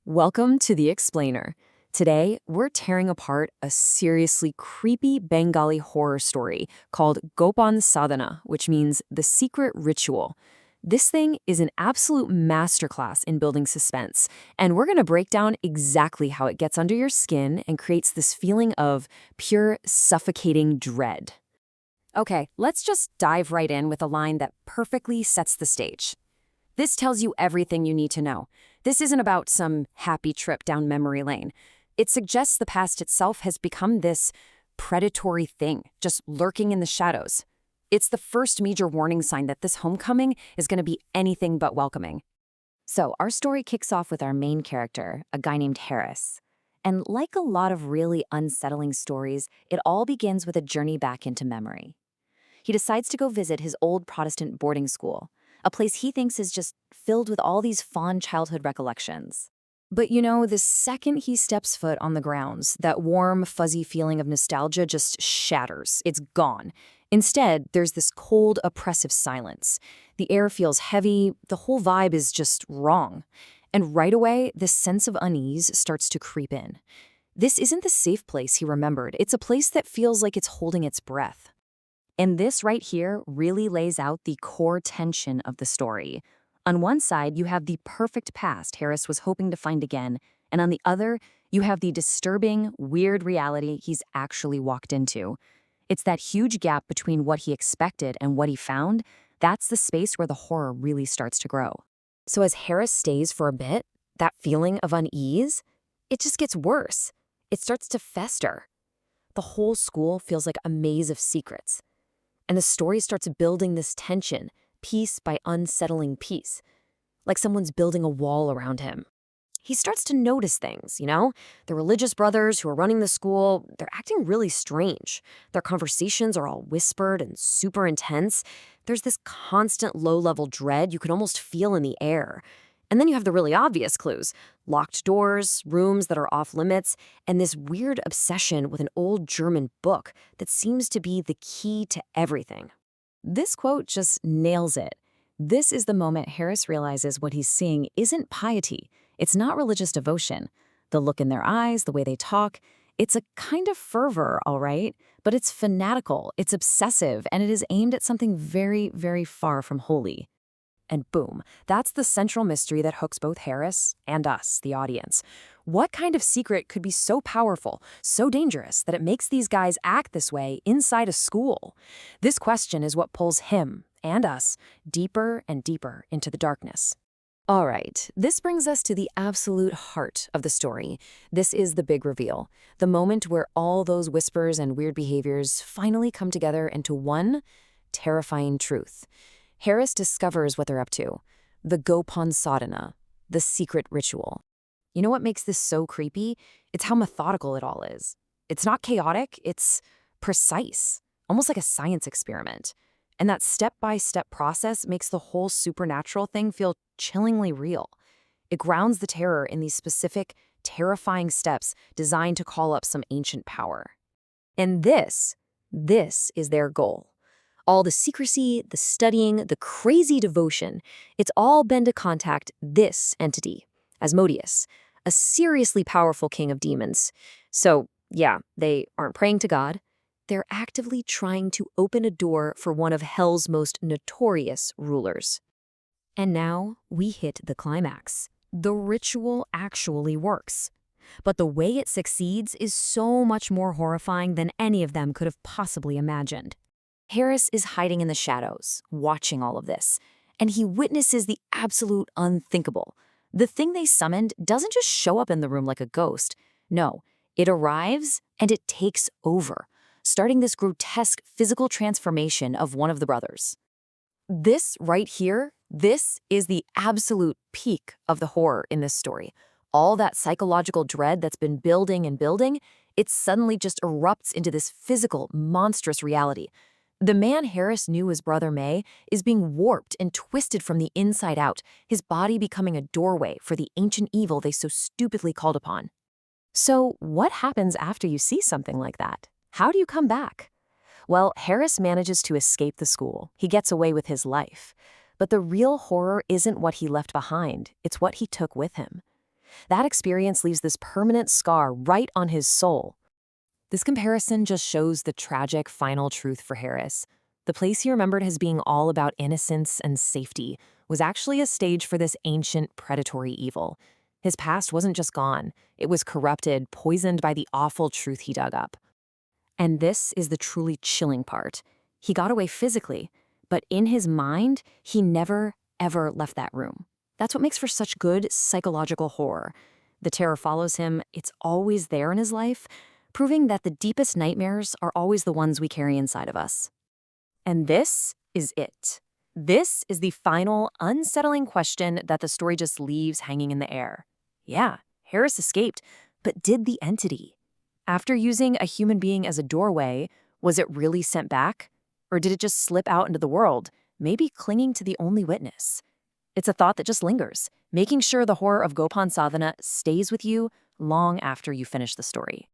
Welcome to The Explainer. Today, we're tearing apart a seriously creepy Bengali horror story called Gopan Sadhana, which means the secret ritual. This thing is an absolute masterclass in building suspense, and we're going to break down exactly how it gets under your skin and creates this feeling of pure, suffocating dread. Okay, let's just dive right in with a line that perfectly sets the stage. This tells you everything you need to know. This isn't about some happy trip down memory lane. It suggests the past itself has become this predatory thing, just lurking in the shadows. It's the first major warning sign that this homecoming is going to be anything but welcoming. So our story kicks off with our main character, a guy named Harris. And like a lot of really unsettling stories, it all begins with a journey back into memory. He decides to go visit his old Protestant boarding school, a place he thinks is just filled with all these fond childhood recollections. But the second he steps foot on the grounds, that warm, fuzzy feeling of nostalgia just shatters. It's gone. Instead, there's this cold, oppressive silence. The air feels heavy, the whole vibe is just wrong. And right away, this sense of unease starts to creep in. This isn't the safe place he remembered. It's a place that feels like it's holding its breath. And this right here really lays out the core tension of the story. On one side, you have the perfect past Harris was hoping to find again, and on the other, you have the disturbing, weird reality he's actually walked into. It's that huge gap between what he expected and what he found. That's the space where the horror really starts to grow. So as Harris stays for a bit, that feeling of unease, it just gets worse. It starts to fester. The whole school feels like a maze of secrets. And the story starts building this tension, piece by unsettling piece, like someone's building a wall around him. He starts to notice things, The religious brothers who are running the school, they're acting really strange. Their conversations are all whispered and super intense. There's this constant low-level dread you can almost feel in the air. And then you have the really obvious clues: locked doors, rooms that are off limits, and this weird obsession with an old German book that seems to be the key to everything. This quote just nails it. This is the moment Harris realizes what he's seeing isn't piety. It's not religious devotion. The look in their eyes, the way they talk, it's a kind of fervor, all right, but it's fanatical, it's obsessive, and it is aimed at something very, very far from holy. And boom, that's the central mystery that hooks both Harris and us, the audience. What kind of secret could be so powerful, so dangerous, that it makes these guys act this way inside a school? This question is what pulls him and us deeper and deeper into the darkness. All right, this brings us to the absolute heart of the story. This is the big reveal, the moment where all those whispers and weird behaviors finally come together into one terrifying truth. Harris discovers what they're up to, the Gopan Sadhana, the secret ritual. You know what makes this so creepy? It's how methodical it all is. It's not chaotic, it's precise, almost like a science experiment. And that step-by-step process makes the whole supernatural thing feel chillingly real. It grounds the terror in these specific, terrifying steps designed to call up some ancient power. And this is their goal. All the secrecy, the studying, the crazy devotion, it's all been to contact this entity, Asmodeus, a seriously powerful king of demons. So, yeah, they aren't praying to God. They're actively trying to open a door for one of hell's most notorious rulers. And now we hit the climax. The ritual actually works. But the way it succeeds is so much more horrifying than any of them could have possibly imagined. Harris is hiding in the shadows, watching all of this, and he witnesses the absolute unthinkable. The thing they summoned doesn't just show up in the room like a ghost. No, it arrives and it takes over, starting this grotesque physical transformation of one of the brothers. This right here, this is the absolute peak of the horror in this story. All that psychological dread that's been building and building, it suddenly just erupts into this physical, monstrous reality. The man Harris knew as Brother May is being warped and twisted from the inside out, his body becoming a doorway for the ancient evil they so stupidly called upon. So what happens after you see something like that? How do you come back? Well, Harris manages to escape the school. He gets away with his life. But the real horror isn't what he left behind, it's what he took with him. That experience leaves this permanent scar right on his soul. This comparison just shows the tragic final truth for Harris. The place he remembered as being all about innocence and safety was actually a stage for this ancient predatory evil. His past wasn't just gone, it was corrupted, poisoned by the awful truth he dug up. And this is the truly chilling part. He got away physically, but in his mind, he never, ever left that room. That's what makes for such good psychological horror. The terror follows him, it's always there in his life, proving that the deepest nightmares are always the ones we carry inside of us. And this is it. This is the final, unsettling question that the story just leaves hanging in the air. Yeah, Harris escaped, but did the entity? After using a human being as a doorway, was it really sent back? Or did it just slip out into the world, maybe clinging to the only witness? It's a thought that just lingers, making sure the horror of Gopan Sadhana stays with you long after you finish the story.